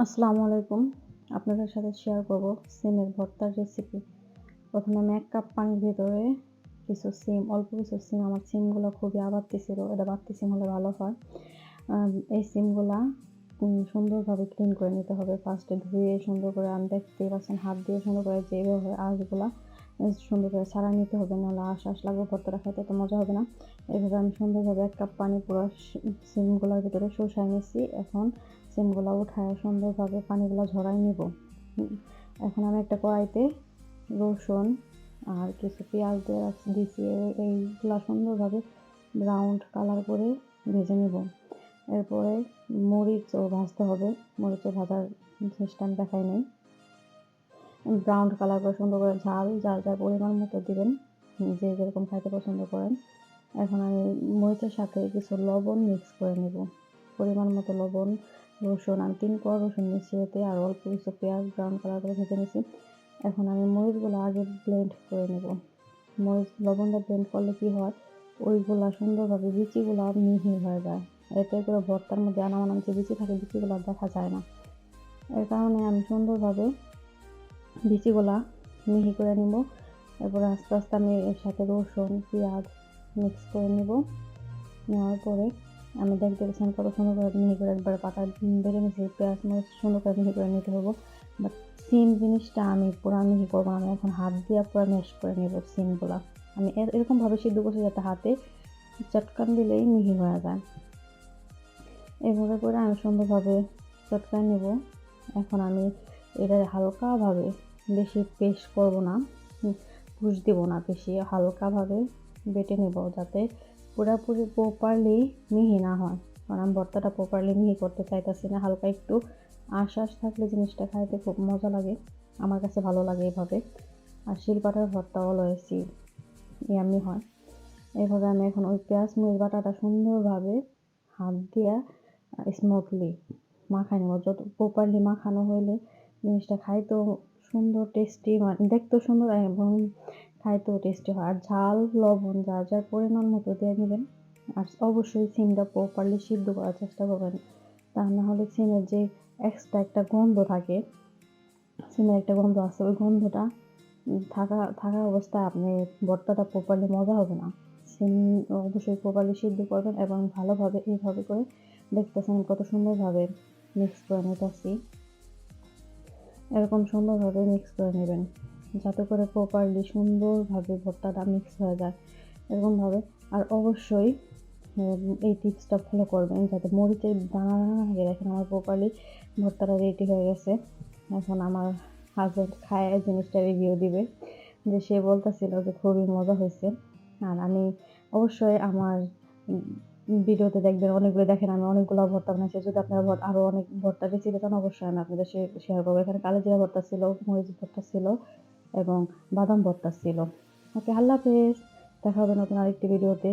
আসসালামু আলাইকুম। আপনাদের সাথে শেয়ার করব সিমের ভর্তার রেসিপি। প্রথমে আমি ১ কাপ পানির ভেতরে অল্প কিছু সিম, আমার সিমগুলা খুবই আবাত্তি ছিল। এটা বাত্তি সিম হলে ভালো হয়। এই সিমগুলা সুন্দরভাবে ক্লিন করে নিতে হবে। ফার্স্টে ধুয়ে সুন্দর করে দেখতেই পাচ্ছেন হাত দিয়ে সুন্দর করে যেভাবে আঁশগুলা সুন্দর করে ছাড়াই নিতে হবে। নাহলে আঁশ লাগবে, ভর্তাটা খেতে তো মজা হবে না। এভাবে আমি সুন্দরভাবে ১ কাপ পানি পুরা সিমগুলার ভিতরে শুষায় নিছি। এখন সিমগুলা উঠায় সুন্দরভাবে পানিগুলা ঝরায় নিব। এখন আমি একটা কড়াইতে রসুন আর কিছু পেঁয়াজ দিছি। এইগুলা সুন্দরভাবে ব্রাউন কালার করে ভেজে নিব। এরপরে মরিচও ভাজতে হবে। মরিচও ভাজার সিস্টেম দেখাই নাই। ব্রাউন কালার করে সুন্দর করে ঝাল যার যার পরিমাণ মতো দিবেন, যে যেরকম খাইতে পছন্দ করেন। এখন আমি মরিচের সাথে কিছু লবণ মিক্স করে নেব। পরিমাণ মতো লবণ, রসুন আমি ৩ কোয়া রসুন নিচ্ছি এতে, আর অল্প কিছু পেঁয়াজ ব্রাউন কালার করে ভেজে নিচ্ছি। এখন আমি মরিচগুলো আগে ব্লেন্ড করে নেব। লবণটা ব্লেন্ড করলে কি হয়, ওইগুলা সুন্দরভাবে বিচিগুলা মিহি হয়ে যায়। এতে করে ভর্তার মধ্যে আনামানাম যে বিচি থাকে, বিচিগুলা দেখা যায় না। এর কারণে আমি সুন্দরভাবে বিচিগুলা মিহি করে নিব। এরপরে আস্তে আস্তে আমি এর সাথে রসুন, পেঁয়াজ মিক্স করে নিব। নেওয়ার পরে আমি দেখতে পাচ্ছেন কত সুন্দর করে মিহি করে একবারে পাতা বেটে নিয়েছি। পেঁয়াজ মরিচ সুন্দর করে মিহি করে নিতে হবে। বাট সিম জিনিসটা আমি পুরা মিহি করবো না, আমি এখন হাত দিয়ে পুরো ম্যাশ করে নেব সিমগুলা। আমি এরকমভাবে সিদ্ধ করছি যাতে হাতে চটকান দিলেই মিহি হয়ে যায়। এভাবে করে আমি সুন্দরভাবে চটকায় নেব। এখন আমি এটা হালকাভাবে, বেশি পেস্ট করব না, পুষ দিব না, বেশি হালকাভাবে বেটে নেব যাতে পুরোপুরি প্রপারলি মিহি না হয়। কারণ আমি ভর্তাটা প্রপারলি মিহি করতে চাইতেছি না। হালকা একটু আঁশ থাকলে জিনিসটা খাইতে খুব মজা লাগে, আমার কাছে ভালো লাগে এভাবে। আর শিলপাটার ভর্তা অলওয়েজই ইয়াম্মি হয়। এভাবে আমি এখন ওই পেঁয়াজ মরিচ বাটাটা সুন্দরভাবে হাত দিয়ে স্মুথলি মাখায় নেব। যত প্রপারলি মাখানো হইলে জিনিসটা খাইতেও সুন্দর, টেস্টি, মানে দেখতেও সুন্দর এবং খাইতেও টেস্টি হয়। আর ঝাল লবণ যার যার পরিমাণ মতো দিয়ে নেবেন। আর অবশ্যই সিমটা প্রপারলি সিদ্ধ করার চেষ্টা করবেন, তা না হলে সিমের যে এক্সট্রা একটা গন্ধ থাকে, সিমের একটা গন্ধ আছে, ওই গন্ধটা থাকা অবস্থায় আপনি ভর্তাটা প্রপারলি মজা হবে না। সিম অবশ্যই প্রপারলি সিদ্ধ করবেন এবং ভালোভাবে এইভাবে করে দেখতেছেন কত সুন্দরভাবে মিক্স করে নিতেছি। এরকম সুন্দরভাবে মিক্স করে নেবেন যাতে করে প্রপারলি সুন্দরভাবে ভর্তাটা মিক্স হয়ে যায় এরকমভাবে। আর অবশ্যই এই টিপসটা ফলো করবেন যাতে মরিচের দানা দানা না থাকে। দেখেন আমার প্রপারলি ভর্তাটা রেডি হয়ে গেছে। এখন আমার হাজব্যান্ড খায় জিনিসটা রিভিউ দিবে, যে সে বলতেছিল যে খুবই মজা হয়েছে। আর আমি অবশ্যই আমার ভিডিওতে দেখবেন অনেকগুলো, দেখেন আমি অনেকগুলো ভর্তা বানাইছি। যদি আপনারা আরও অনেক ভর্তার রেসিপি চান অবশ্যই আমি আপনাদের শেয়ার করবো। এখানে কালোজিরা ভর্তা ছিল, মরিচ ভর্তা ছিল এবং বাদাম ভর্তা ছিল। ওকে, আল্লাহ হাফেজ। দেখা হবে নতুন আরেকটি ভিডিওতে।